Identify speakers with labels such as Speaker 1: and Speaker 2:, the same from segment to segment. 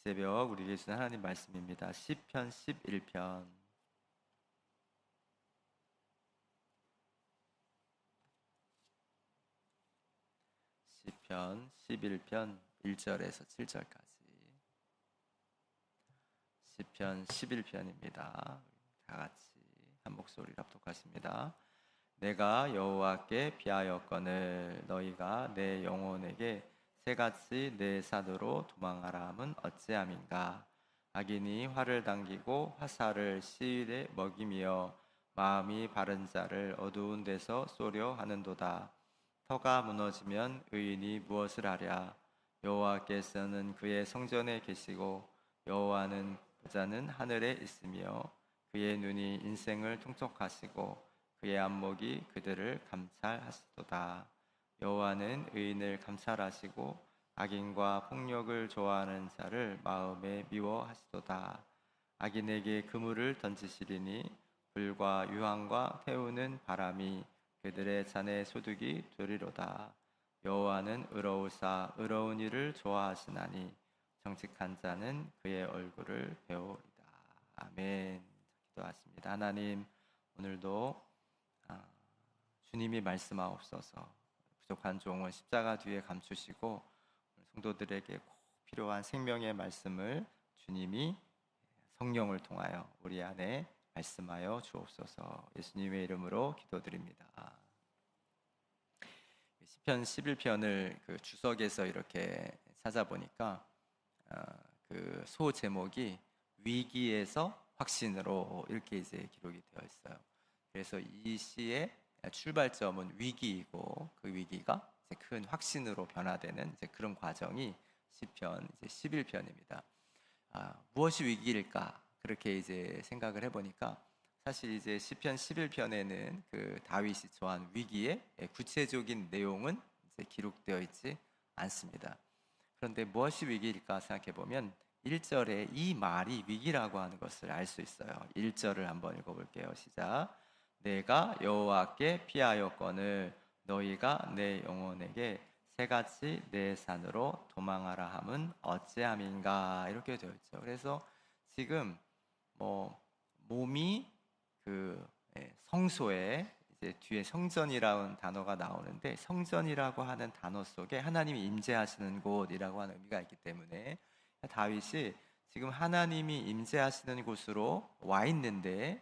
Speaker 1: 새벽 우리에게 주신 하나님 말씀입니다. 시편 11편. 시편 11편 1절에서 7절까지. 시편 11편입니다. 다 같이 한 목소리로 합독하십니다. 내가 여호와께 피하였거늘 너희가 내 영혼에게 새같이 내 산으로 도망하라 함은 어찌함인가. 악인이 활을 당기고 화살을 시일에 먹이며 마음이 바른 자를 어두운 데서 쏘려 하는도다. 터가 무너지면 의인이 무엇을 하랴. 여호와께서는 그의 성전에 계시고 여호와는 보좌는 하늘에 있으며 그의 눈이 인생을 통촉하시고 그의 안목이 그들을 감찰하시도다. 여호와는 의인을 감찰하시고 악인과 폭력을 좋아하는 자를 마음에 미워하시도다. 악인에게 그물을 던지시리니 불과 유황과 태우는 바람이 그들의 잔에 소득이 되리로다. 여호와는 의로우사 의로운 일을 좋아하시나니 정직한 자는 그의 얼굴을 배우리다. 아멘. 기도하십니다. 하나님, 오늘도 주님이 말씀하옵소서. 부족한 종을 십자가 뒤에 감추시고 성도들에게 꼭 필요한 생명의 말씀을 주님이 성령을 통하여 우리 안에 말씀하여 주옵소서. 예수님의 이름으로 기도드립니다. 시편 11편을 그 주석에서 이렇게 찾아보니까 그 소 제목이 위기에서 확신으로 이렇게 이제 기록이 되어 있어요. 그래서 이 시의 출발점은 위기이고 그 위기가 이제 큰 확신으로 변화되는 이제 그런 과정이 시편 이제 11편입니다. 무엇이 위기일까? 그렇게 이제 생각을 해보니까 사실 이제 시편 11편에는 그 다윗이 처한 위기의 구체적인 내용은 이제 기록되어 있지 않습니다. 그런데 무엇이 위기일까 생각해 보면 1절에 이 말이 위기라고 하는 것을 알 수 있어요. 1절을 한번 읽어볼게요. 시작. 내가 여호와께 피하였거늘 너희가 내 영혼에게 새같이 내 산으로 도망하라 함은 어찌함인가. 이렇게 되어 있죠. 그래서 지금 몸이 그 성소에 이제 뒤에 성전이라는 단어가 나오는데 성전이라고 하는 단어 속에 하나님이 임재하시는 곳이라고 하는 의미가 있기 때문에 다윗이 지금 하나님이 임재하시는 곳으로 와 있는데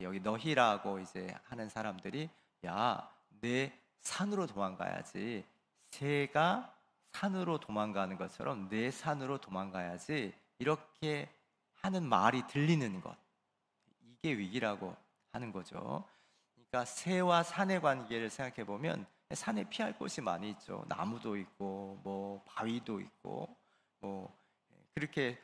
Speaker 1: 여기 너희라고 이제 하는 사람들이 야, 내 산으로 도망가야지. 새가 산으로 도망가는 것처럼 내 산으로 도망가야지. 이렇게 하는 말이 들리는 것. 이게 위기라고 하는 거죠. 그러니까 새와 산의 관계를 생각해 보면 산에 피할 곳이 많이 있죠. 나무도 있고 뭐 바위도 있고 뭐 그렇게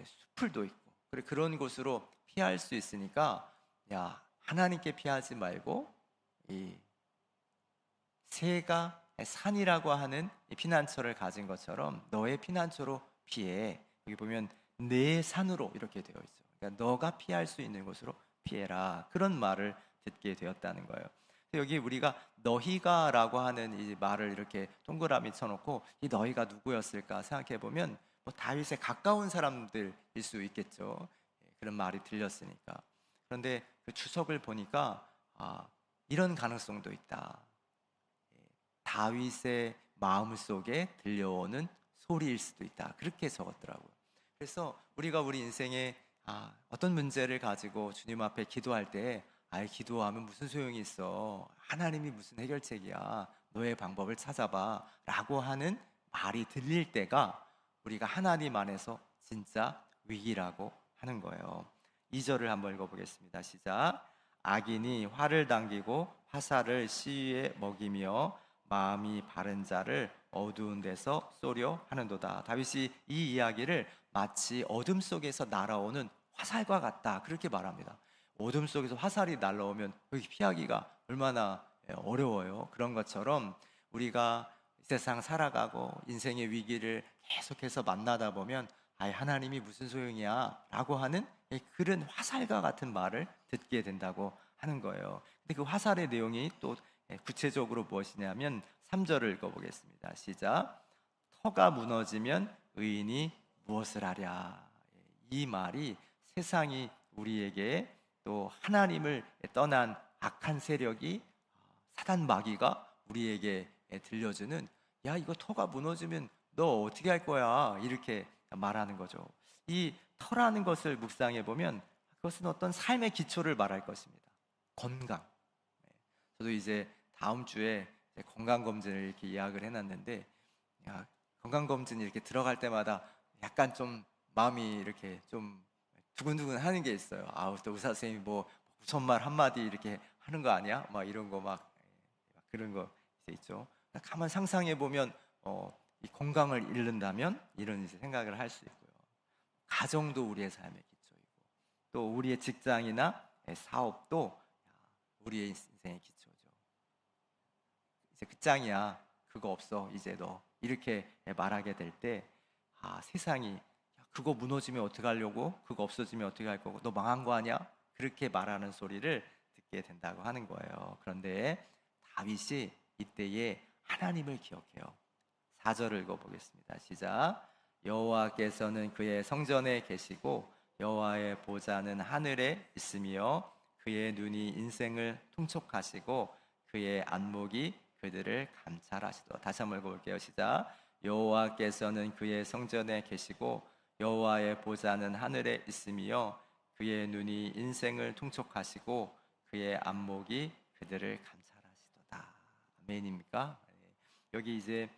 Speaker 1: 수풀도 있고 그런 곳으로 피할 수 있으니까 야, 하나님께 피하지 말고 이 새가 산이라고 하는 피난처를 가진 것처럼 너의 피난처로 피해. 여기 보면 내 산으로 이렇게 되어 있죠. 그러니까 너가 피할 수 있는 곳으로 피해라. 그런 말을 듣게 되었다는 거예요. 여기 우리가 너희가라고 하는 이 말을 이렇게 동그라미 쳐놓고 이 너희가 누구였을까 생각해 보면 뭐 다윗에 가까운 사람들일 수 있겠죠. 그런 말이 들렸으니까. 그런데 그 주석을 보니까 이런 가능성도 있다. 다윗의 마음속에 들려오는 소리일 수도 있다. 그렇게 적었더라고요. 그래서 우리가 우리 인생에 어떤 문제를 가지고 주님 앞에 기도할 때 기도하면 무슨 소용이 있어. 하나님이 무슨 해결책이야. 너의 방법을 찾아봐. 라고 하는 말이 들릴 때가 우리가 하나님 안에서 진짜 위기라고 하는 거예요. 2절을 한번 읽어보겠습니다. 시작. 악인이 활을 당기고 화살을 시위에 먹이며 마음이 바른 자를 어두운 데서 쏘려 하는도다. 다윗이 이 이야기를 마치 어둠 속에서 날아오는 화살과 같다. 그렇게 말합니다. 어둠 속에서 화살이 날아오면 여기 피하기가 얼마나 어려워요. 그런 것처럼 우리가 세상 살아가고 인생의 위기를 계속해서 만나다 보면 하나님이 무슨 소용이야 라고 하는 그런 화살과 같은 말을 듣게 된다고 하는 거예요. 근데 그 화살의 내용이 또 구체적으로 무엇이냐면 3절을 읽어보겠습니다. 시작. 터가 무너지면 의인이 무엇을 하랴. 이 말이 세상이 우리에게 또 하나님을 떠난 악한 세력이 사단 마귀가 우리에게 들려주는 야 이거 터가 무너지면 너 어떻게 할 거야 이렇게 말하는 거죠. 이 터라는 것을 묵상해 보면 그것은 어떤 삶의 기초를 말할 것입니다. 건강. 저도 이제 다음 주에 건강 검진을 이렇게 예약을 해놨는데 건강 검진 이렇게 들어갈 때마다 약간 좀 마음이 이렇게 좀 두근두근 하는 게 있어요. 아우 또 의사 선생님이 뭐 무슨 말 한마디 이렇게 하는 거 아니야? 막 이런 거 막 그런 거 있죠. 가만 상상해 보면 이 건강을 잃는다면 이런 이제 생각을 할 수 있고요. 가정도 우리의 삶의 기초이고 또 우리의 직장이나 사업도 우리의 인생의 기초죠. 이제 끝장이야. 그거 없어. 이제 너 이렇게 말하게 될 때 세상이 그거 무너지면 어떻게 하려고? 그거 없어지면 어떻게 할 거고? 너 망한 거 아니야? 그렇게 말하는 소리를 듣게 된다고 하는 거예요. 그런데 다윗이 이때에 하나님을 기억해요. 4절을 읽어보겠습니다. 시작. 여호와께서는 그의 성전에 계시고 여호와의 보좌는 하늘에 있으며 그의 눈이 인생을 통촉하시고 그의 안목이 그들을 감찰하시도다. 다시 한번 읽어볼게요. 시작. 여호와께서는 그의 성전에 계시고 여호와의 보좌는 하늘에 있으며 그의 눈이 인생을 통촉하시고 그의 안목이 그들을 감찰하시도다. 아멘입니까? 여기 이제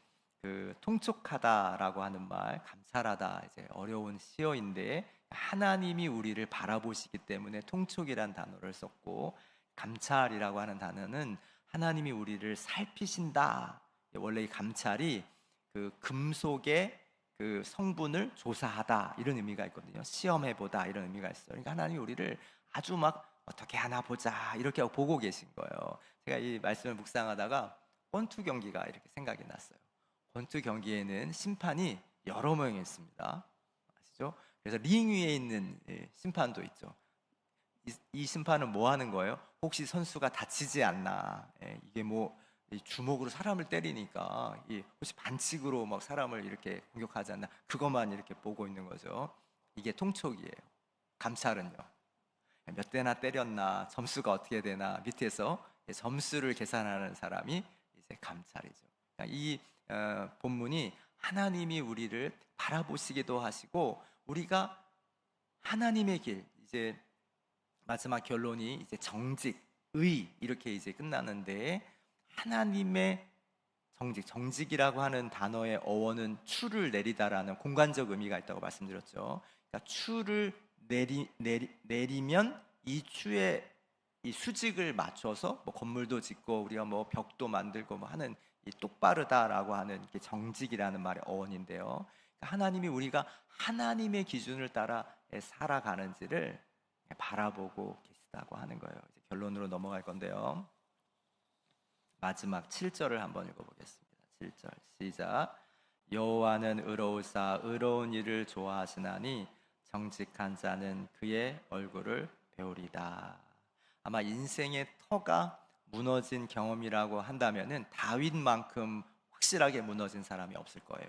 Speaker 1: 그 통촉하다라고 하는 말, 감찰하다 이제 어려운 시어인데 하나님이 우리를 바라보시기 때문에 통촉이란 단어를 썼고 감찰이라고 하는 단어는 하나님이 우리를 살피신다. 원래 이 감찰이 그 금속의 그 성분을 조사하다 이런 의미가 있거든요. 시험해보다 이런 의미가 있어요. 그러니까 하나님이 우리를 아주 막 어떻게 하나 보자 이렇게 보고 계신 거예요. 제가 이 말씀을 묵상하다가 권투 경기가 이렇게 생각이 났어요. 권투 경기에는 심판이 여러 명이 있습니다. 아시죠? 그래서 링 위에 있는 심판도 있죠. 이 심판은 뭐 하는 거예요? 혹시 선수가 다치지 않나? 이게 뭐 주먹으로 사람을 때리니까 혹시 반칙으로 막 사람을 이렇게 공격하지 않나? 그것만 이렇게 보고 있는 거죠. 이게 통촉이에요. 감찰은요. 몇 대나 때렸나? 점수가 어떻게 되나? 밑에서 점수를 계산하는 사람이 이제 감찰이죠. 이 본문이 하나님이 우리를 바라보시기도 하시고 우리가 하나님의 길 이제 마지막 결론이 이제 정직, 의 이렇게 이제 끝나는데 하나님의 정직이라고 하는 단어의 어원은 추를 내리다라는 공간적 의미가 있다고 말씀드렸죠. 그러니까 추를 내리면 이 추의 이 수직을 맞춰서 뭐 건물도 짓고 우리가 뭐 벽도 만들고 뭐 하는 이 똑바르다라고 하는 게 정직이라는 말의 어원인데요. 그러니까 하나님이 우리가 하나님의 기준을 따라 살아가는지를 바라보고 계시다고 하는 거예요. 이제 결론으로 넘어갈 건데요. 마지막 7절을 한번 읽어보겠습니다. 7절 시작. 여호와는 의로우사 의로운 일을 좋아하시나니 정직한 자는 그의 얼굴을 배우리다. 아마 인생의 터가 무너진 경험이라고 한다면은 다윗만큼 확실하게 무너진 사람이 없을 거예요.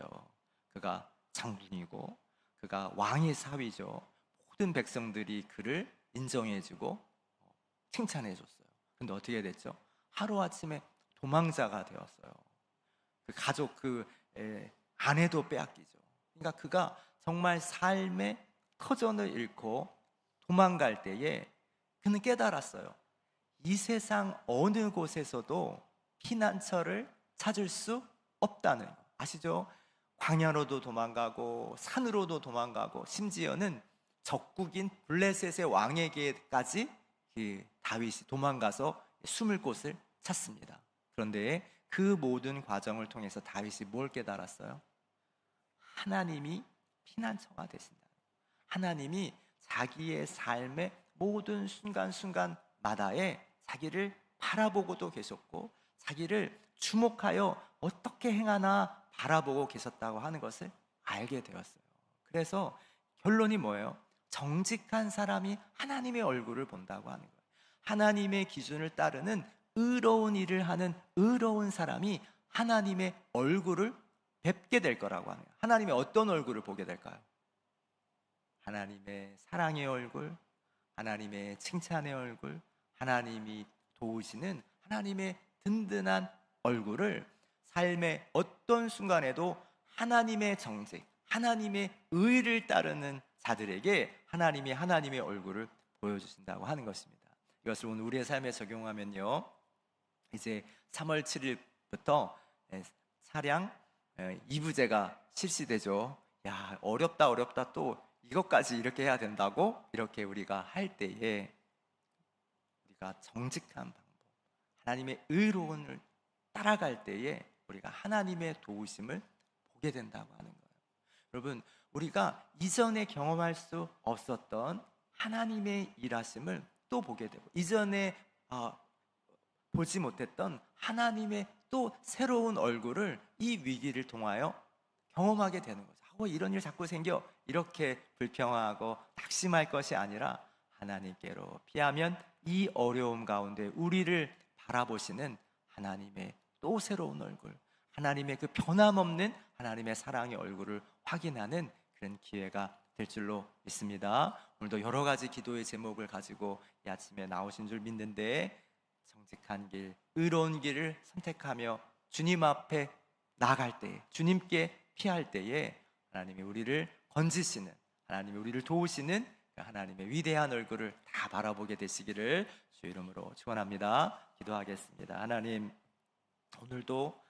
Speaker 1: 그가 장군이고 그가 왕의 사위죠. 모든 백성들이 그를 인정해주고 칭찬해줬어요. 근데 어떻게 됐죠? 하루아침에 도망자가 되었어요. 그 가족 아내도 빼앗기죠. 그러니까 그가 정말 삶의 터전을 잃고 도망갈 때에 그는 깨달았어요. 이 세상 어느 곳에서도 피난처를 찾을 수 없다는 거 아시죠? 광야로도 도망가고 산으로도 도망가고 심지어는 적국인 블레셋의 왕에게까지 다윗이 도망가서 숨을 곳을 찾습니다. 그런데 그 모든 과정을 통해서 다윗이 뭘 깨달았어요? 하나님이 피난처가 되신다. 하나님이 자기의 삶의 모든 순간순간마다에 자기를 바라보고도 계셨고 자기를 주목하여 어떻게 행하나 바라보고 계셨다고 하는 것을 알게 되었어요. 그래서 결론이 뭐예요? 정직한 사람이 하나님의 얼굴을 본다고 하는 거예요. 하나님의 기준을 따르는 의로운 일을 하는 의로운 사람이 하나님의 얼굴을 뵙게 될 거라고 하는 거예요. 하나님의 어떤 얼굴을 보게 될까요? 하나님의 사랑의 얼굴, 하나님의 칭찬의 얼굴, 하나님이 도우시는 하나님의 든든한 얼굴을 삶의 어떤 순간에도 하나님의 정직, 하나님의 의를 따르는 자들에게 하나님이 하나님의 얼굴을 보여주신다고 하는 것입니다. 이것을 오늘 우리의 삶에 적용하면요, 이제 3월 7일부터 사량 2부제가 실시되죠. 야, 어렵다 또 이것까지 이렇게 해야 된다고 이렇게 우리가 할 때에 우리가 정직한 방법, 하나님의 의로움을 따라갈 때에 우리가 하나님의 도우심을 보게 된다고 하는 거예요. 여러분, 우리가 이전에 경험할 수 없었던 하나님의 일하심을 또 보게 되고, 이전에 보지 못했던 하나님의 또 새로운 얼굴을 이 위기를 통하여 경험하게 되는 거죠. 이런 일 자꾸 생겨, 이렇게 불평하고 낙심할 것이 아니라 하나님께로 피하면 이 어려움 가운데 우리를 바라보시는 하나님의 또 새로운 얼굴, 하나님의 그 변함없는 하나님의 사랑의 얼굴을 확인하는 그런 기회가 될 줄로 믿습니다. 오늘도 여러 가지 기도의 제목을 가지고 이 아침에 나오신 줄 믿는데, 정직한 길, 의로운 길을 선택하며 주님 앞에 나갈 때에, 주님께 피할 때에 하나님이 우리를 건지시는, 하나님이 우리를 도우시는 하나님의 위대한 얼굴을 다 바라보게 되시기를 주 이름으로 축원합니다. 기도하겠습니다. 하나님, 오늘도